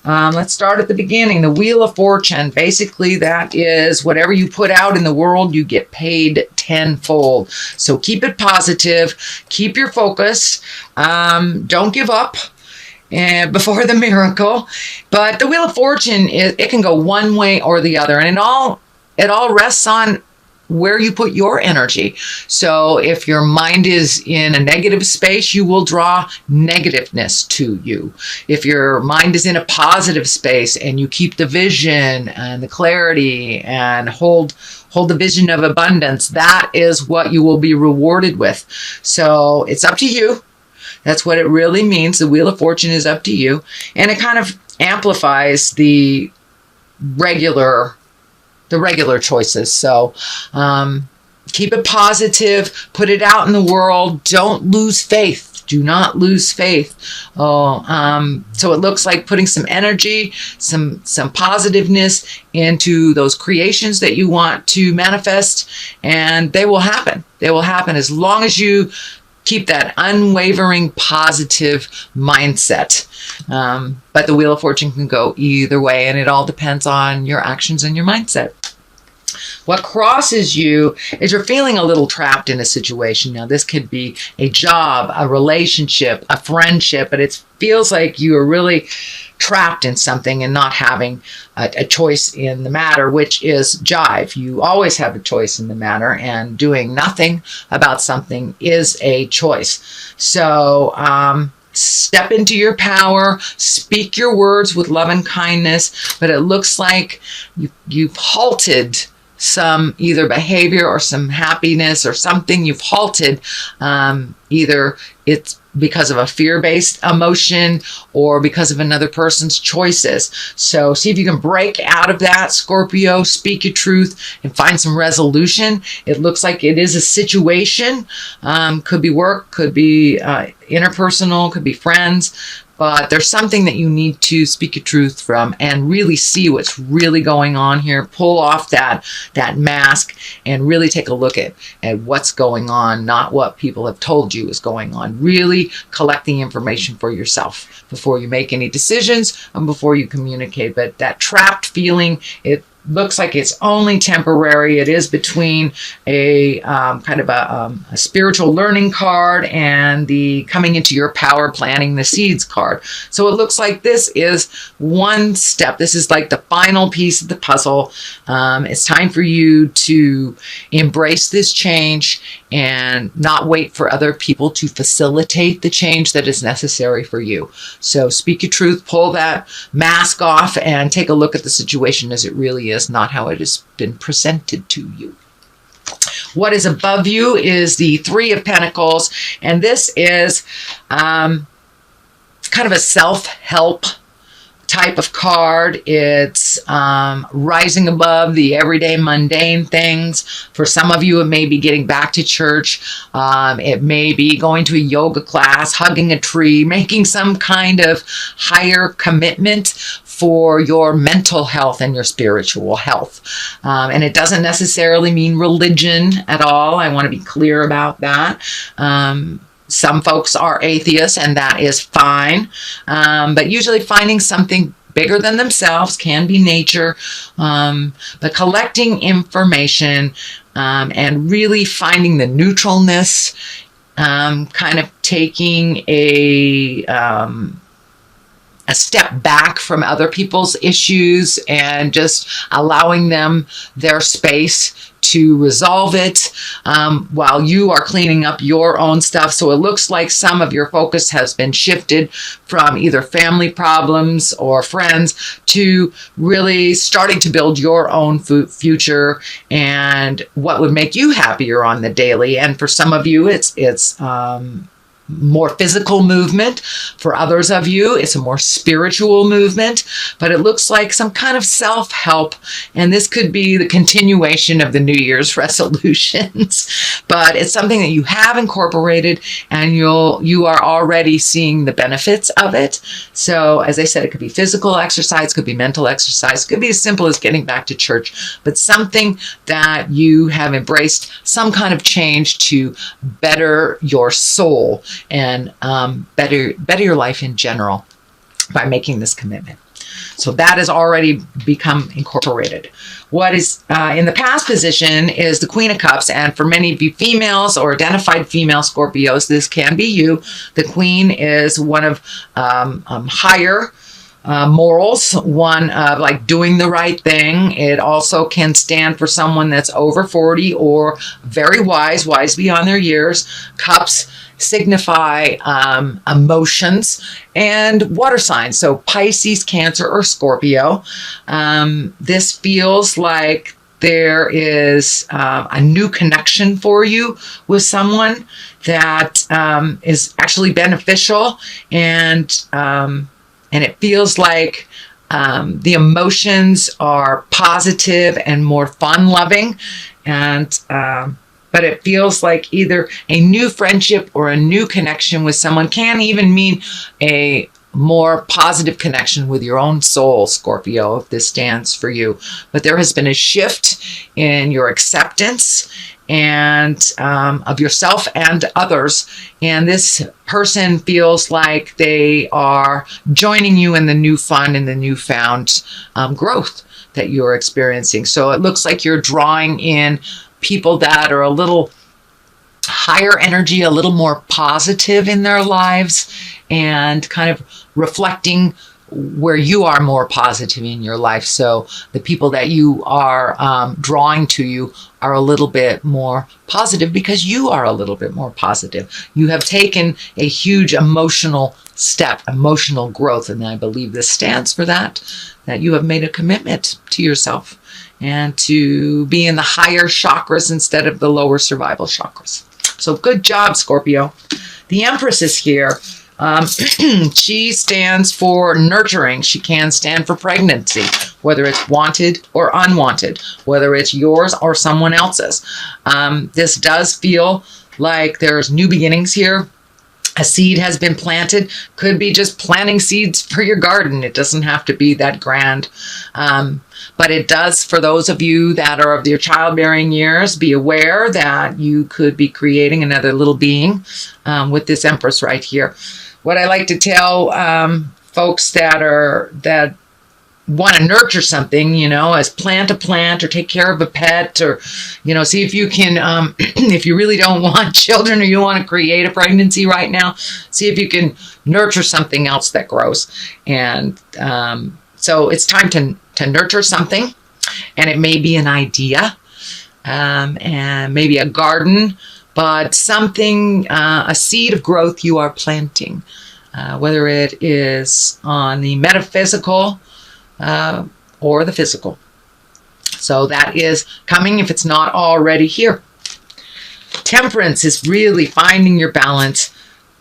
Let's start at the beginning. The Wheel of Fortune. Basically, that is whatever you put out in the world, you get paid tenfold. So keep it positive. Keep your focus. Don't give up before the miracle. But the Wheel of Fortune, it can go one way or the other. And it all rests on where you put your energy. So if your mind is in a negative space, you will draw negativeness to you. If your mind is in a positive space and you keep the vision and the clarity and hold the vision of abundance, that is what you will be rewarded with. So it's up to you. That's what it really means. The Wheel of Fortune is up to you. And it kind of amplifies the regular choices. So keep it positive, put it out in the world. Don't lose faith. Do not lose faith. So it looks like putting some energy, some positiveness into those creations that you want to manifest, and they will happen. They will happen as long as you keep that unwavering positive mindset. But the Wheel of Fortune can go either way, and it all depends on your actions and your mindset. What crosses you is you're feeling a little trapped in a situation. Now, this could be a job, a relationship, a friendship, but it feels like you are really trapped in something and not having a choice in the matter, which is jive. You always have a choice in the matter, and doing nothing about something is a choice. So, step into your power, speak your words with love and kindness, but it looks like you've halted some either behavior or some happiness or something you've halted. Either it's because of a fear-based emotion or because of another person's choices. So see if you can break out of that, Scorpio. Speak your truth and find some resolution. It looks like it is a situation. Could be work, could be interpersonal, could be friends. But there's something that you need to speak your truth from and really see what's really going on here. Pull off that mask and really take a look at what's going on, not what people have told you is going on. Really collect the information for yourself before you make any decisions and before you communicate. But that trapped feeling, it looks like it's only temporary. It is between a kind of a spiritual learning card and the coming into your power, planting the seeds card. So it looks like this is one step. This is like the final piece of the puzzle. It's time for you to embrace this change and not wait for other people to facilitate the change that is necessary for you. So speak your truth, pull that mask off, and take a look at the situation as it really is, not how it has been presented to you. What is above you is the Three of Pentacles, and this is kind of a self-help type of card. It's rising above the everyday mundane things. For some of you, it may be getting back to church. It may be going to a yoga class, hugging a tree, making some kind of higher commitment for your mental health and your spiritual health. And it doesn't necessarily mean religion at all. I want to be clear about that. Some folks are atheists, and that is fine. But usually finding something bigger than themselves can be nature. But collecting information and really finding the neutralness, kind of taking a step back from other people's issues and just allowing them their space to resolve it while you are cleaning up your own stuff. So it looks like some of your focus has been shifted from either family problems or friends to really starting to build your own future and what would make you happier on the daily. And for some of you, it's more physical movement. For others of you, it's a more spiritual movement, but it looks like some kind of self-help, and this could be the continuation of the New Year's resolutions, but it's something that you have incorporated, and you are already seeing the benefits of it. So as I said, it could be physical exercise, could be mental exercise, could be as simple as getting back to church, but something that you have embraced, some kind of change to better your soul and better your life in general by making this commitment. So that has already become incorporated. What is in the past position is the Queen of Cups. And for many of you females or identified female Scorpios, this can be you. The Queen is one of higher morals, one of like doing the right thing. It also can stand for someone that's over 40 or very wise beyond their years. Cups signify emotions and water signs. So Pisces, Cancer, or Scorpio. This feels like there is a new connection for you with someone that is actually beneficial, and it feels like the emotions are positive and more fun-loving, and but it feels like either a new friendship or a new connection with someone. Can even mean a more positive connection with your own soul, Scorpio, if this stands for you. But there has been a shift in your acceptance and of yourself and others, and this person feels like they are joining you in the new fun and the newfound growth that you're experiencing. So it looks like you're drawing in people that are a little higher energy, a little more positive in their lives, and kind of reflecting where you are more positive in your life. So the people that you are drawing to you are a little bit more positive because you are a little bit more positive. You have taken a huge emotional step, emotional growth, and I believe this stands for that you have made a commitment to yourself and to be in the higher chakras instead of the lower survival chakras. So good job, Scorpio. The Empress is here. She stands for nurturing. She can stand for pregnancy, whether it's wanted or unwanted, whether it's yours or someone else's. This does feel like there's new beginnings here. A seed has been planted. Could be just planting seeds for your garden. It doesn't have to be that grand. But it does, for those of you that are of your childbearing years, be aware that you could be creating another little being with this Empress right here. What I like to tell folks that want to nurture something, as plant a plant or take care of a pet, or, see if you can, if you really don't want children or you want to create a pregnancy right now, see if you can nurture something else that grows. And so it's time to nurture something, and it may be an idea and maybe a garden, but something, a seed of growth you are planting, whether it is on the metaphysical or the physical. So that is coming if it's not already here. Temperance is really finding your balance,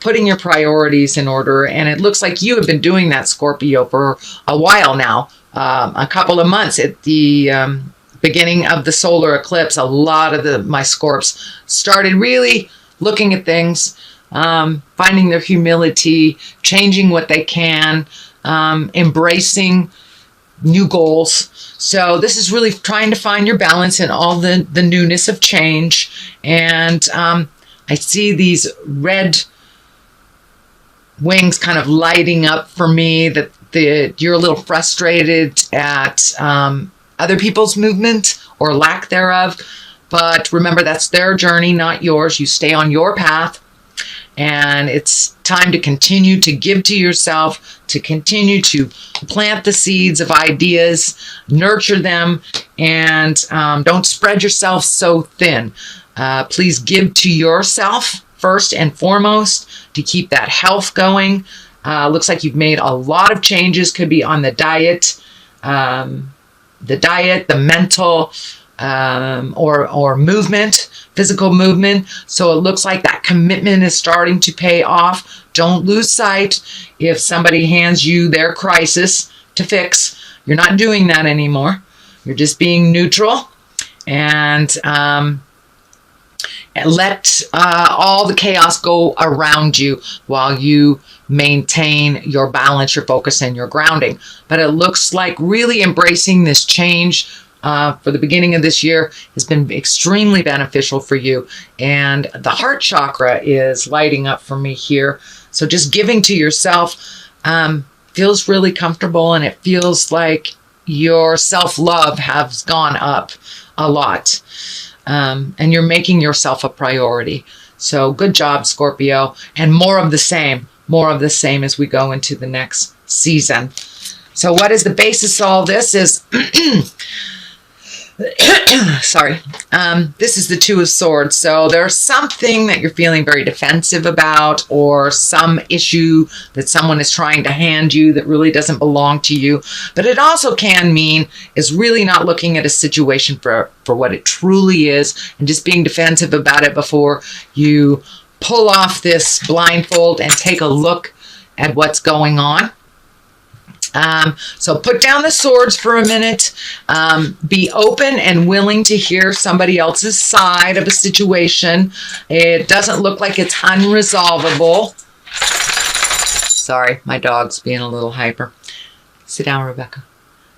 putting your priorities in order, and it looks like you have been doing that, Scorpio, for a while now, a couple of months. At the beginning of the solar eclipse, a lot of my Scorps started really looking at things, finding their humility, changing what they can, embracing new goals. So this is really trying to find your balance in all the newness of change. And I see these red wings kind of lighting up for me, that you're a little frustrated at other people's movement or lack thereof. But remember, that's their journey, not yours. You stay on your path. And it's time to continue to give to yourself, to continue to plant the seeds of ideas, nurture them, and don't spread yourself so thin. Please give to yourself first and foremost to keep that health going. Looks like you've made a lot of changes. Could be on the diet, the mental, or movement, physical movement. So it looks like that commitment is starting to pay off. Don't lose sight. If somebody hands you their crisis to fix, you're not doing that anymore. You're just being neutral, and let all the chaos go around you while you maintain your balance, your focus, and your grounding. But it looks like really embracing this change for the beginning of this year has been extremely beneficial for you. And the heart chakra is lighting up for me here. So just giving to yourself, feels really comfortable, and it feels like your self-love has gone up a lot. And you're making yourself a priority. So good job, Scorpio. And more of the same as we go into the next season. So what is the basis of all this is, sorry, this is the Two of Swords. So there's something that you're feeling very defensive about, or some issue that someone is trying to hand you that really doesn't belong to you. But it also can mean is really not looking at a situation for what it truly is, and just being defensive about it before you pull off this blindfold and take a look at what's going on. So put down the swords for a minute. Be open and willing to hear somebody else's side of a situation. It doesn't look like it's unresolvable. Sorry, my dog's being a little hyper. Sit down, Rebecca.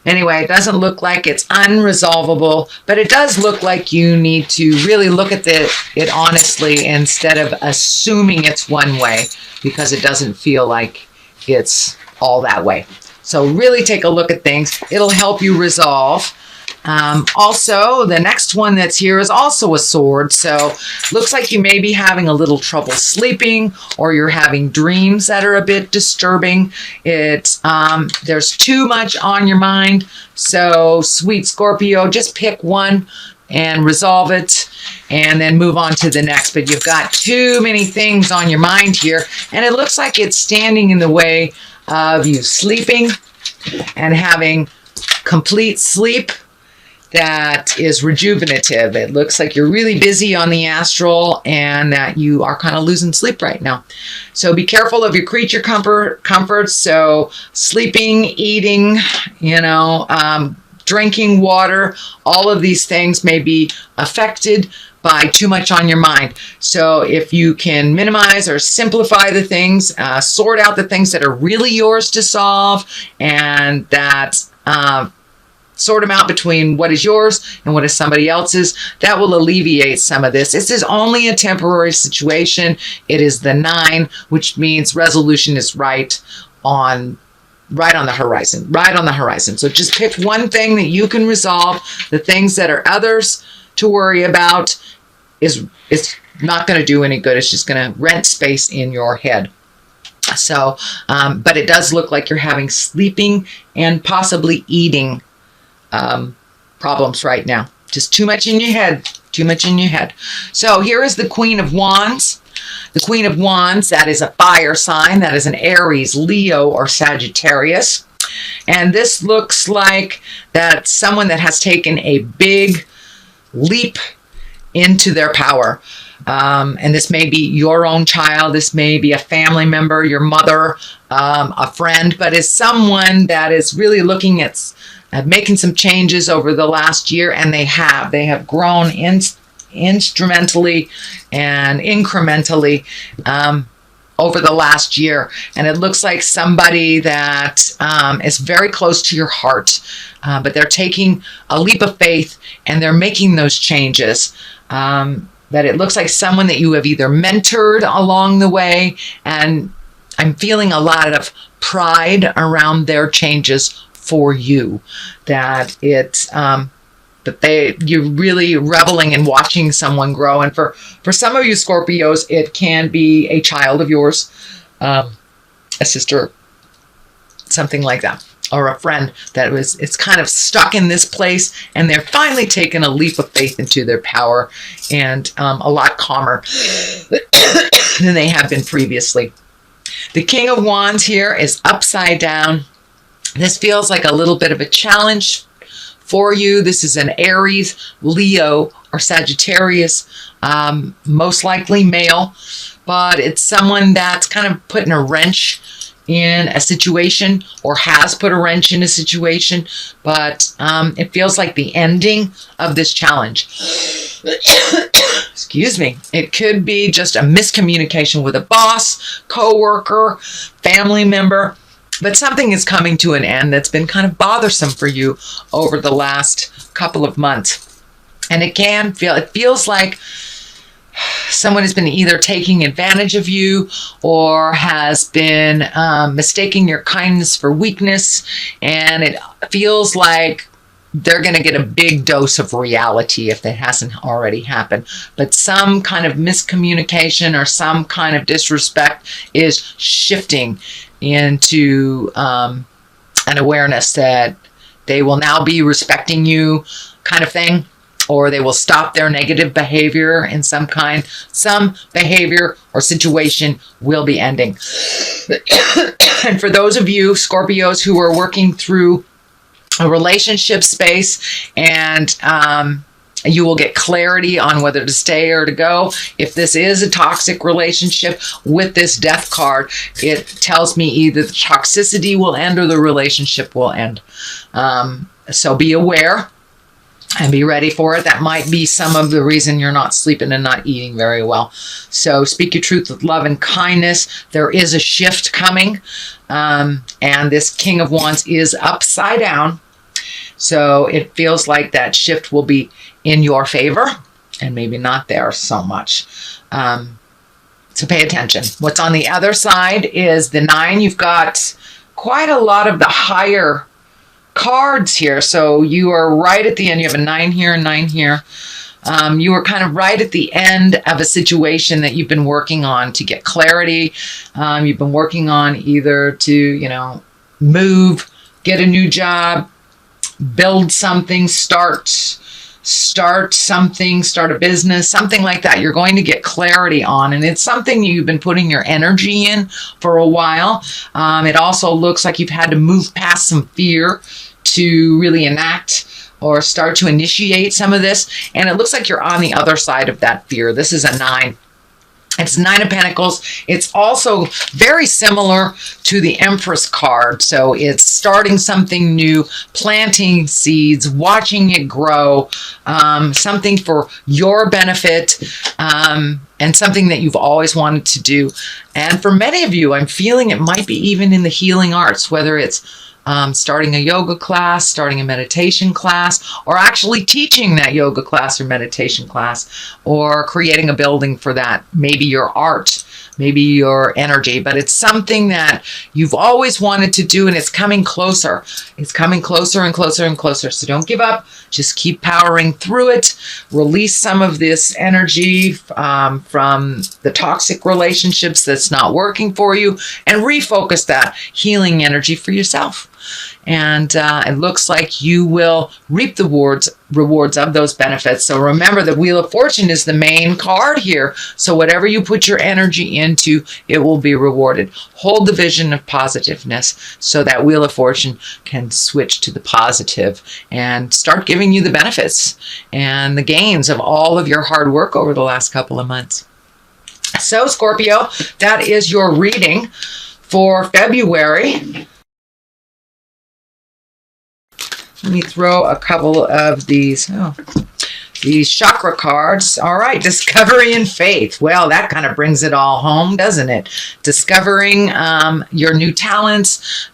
Anyway, it doesn't look like it's unresolvable, but it does look like you need to really look at it honestly instead of assuming it's one way, because it doesn't feel like it's all that way. So really take a look at things. It'll help you resolve. Also, the next one that's here is also a sword. So looks like you may be having a little trouble sleeping, or you're having dreams that are a bit disturbing. There's too much on your mind. So sweet Scorpio, just pick one and resolve it, and then move on to the next. But you've got too many things on your mind here, and it looks like it's standing in the way of you sleeping and having complete sleep that is rejuvenative. It looks like you're really busy on the astral, and that you are kind of losing sleep right now. So be careful of your creature comforts. So sleeping, eating, drinking water, all of these things may be affected by too much on your mind. So if you can minimize or simplify the things, sort out the things that are really yours to solve, and that sort them out between what is yours and what is somebody else's, that will alleviate some of this. This is only a temporary situation. It is the 9, which means resolution is right on the horizon. So just pick one thing that you can resolve. The things that are others to worry about it's not going to do any good. It's just going to rent space in your head. So, but it does look like you're having sleeping and possibly eating problems right now. Just too much in your head. So here is the Queen of Wands. The Queen of Wands, that is a fire sign. That is an Aries, Leo, or Sagittarius. And this looks like that's someone that has taken a big leap into their power. And this may be your own child. This may be a family member, your mother, a friend, but it's someone that is really looking at making some changes over the last year. And they have grown instrumentally and incrementally over the last year. And it looks like somebody that is very close to your heart, but they're taking a leap of faith and they're making those changes. That it looks like someone that you have either mentored along the way, and I'm feeling a lot of pride around their changes for you. That it's you're really reveling in watching someone grow. And for some of you Scorpios, it can be a child of yours, a sister, something like that, or a friend that it's kind of stuck in this place, and they're finally taking a leap of faith into their power, and a lot calmer than they have been previously. The King of Wands here is upside down. This feels like a little bit of a challenge for you. This is an Aries, Leo, or Sagittarius, most likely male, but it's someone that's kind of putting a wrench in a situation, or has put a wrench in a situation, but it feels like the ending of this challenge. Excuse me. It could be just a miscommunication with a boss, co-worker, family member, but something is coming to an end that's been kind of bothersome for you over the last couple of months. And it feels like someone has been either taking advantage of you or has been mistaking your kindness for weakness, and it feels like they're going to get a big dose of reality if that hasn't already happened. But some kind of miscommunication or some kind of disrespect is shifting into an awareness that they will now be respecting you, kind of thing, or they will stop their negative behavior in some behavior or situation will be ending. And for those of you Scorpios who are working through a relationship space, and you will get clarity on whether to stay or to go. If this is a toxic relationship, with this death card, it tells me either the toxicity will end or the relationship will end. So be aware and be ready for it. That might be some of the reason you're not sleeping and not eating very well. So speak your truth with love and kindness. There is a shift coming. And this King of Wands is upside down. So it feels like that shift will be in your favor and maybe not there so much. So pay attention. What's on the other side is the 9. You've got quite a lot of the higher cards here. So you are right at the end. You have a 9 here and 9 here. You are kind of right at the end of a situation that you've been working on to get clarity. You've been working on either to, move, get a new job, build something, start something, start a business, something like that. You're going to get clarity on, and it's something you've been putting your energy in for a while. It also looks like you've had to move past some fear to really enact or start to initiate some of this. And it looks like you're on the other side of that fear. This is a 9. It's 9 of Pentacles. It's also very similar to the Empress card. So it's starting something new, planting seeds, watching it grow, something for your benefit, and something that you've always wanted to do. And for many of you, I'm feeling it might be even in the healing arts, whether it's starting a yoga class, starting a meditation class, or actually teaching that yoga class or meditation class, or creating a building for that. Maybe your art, maybe your energy, but it's something that you've always wanted to do, and it's coming closer. It's coming closer and closer and closer. So don't give up. Just keep powering through it. Release some of this energy from the toxic relationships that's not working for you, and refocus that healing energy for yourself. And it looks like you will reap the rewards of those benefits. So remember, the Wheel of Fortune is the main card here. So whatever you put your energy into, it will be rewarded. Hold the vision of positiveness so that Wheel of Fortune can switch to the positive and start giving you the benefits and the gains of all of your hard work over the last couple of months. So Scorpio, that is your reading for February. Let me throw a couple of these chakra cards. All right, discovery and faith. Well, that kind of brings it all home, doesn't it? Discovering your new talents,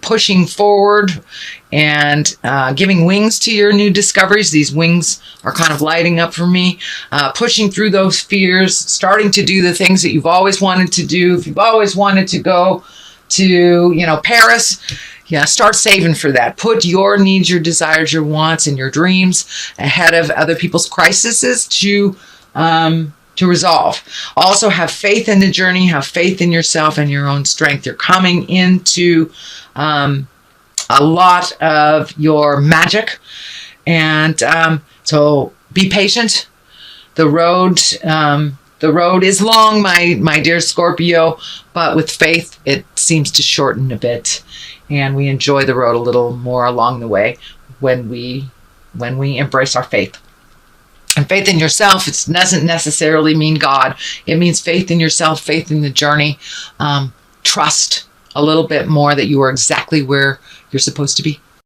pushing forward, and giving wings to your new discoveries. These wings are kind of lighting up for me. Pushing through those fears, starting to do the things that you've always wanted to do. If you've always wanted to go to, Paris, yeah, start saving for that. Put your needs, your desires, your wants, and your dreams ahead of other people's crises to resolve. Also, have faith in the journey. Have faith in yourself and your own strength. You're coming into a lot of your magic, and so be patient. The road is long, my dear Scorpio, but with faith, it seems to shorten a bit. And we enjoy the road a little more along the way when we embrace our faith. And faith in yourself, it doesn't necessarily mean God. It means faith in yourself, faith in the journey. Trust a little bit more that you are exactly where you're supposed to be.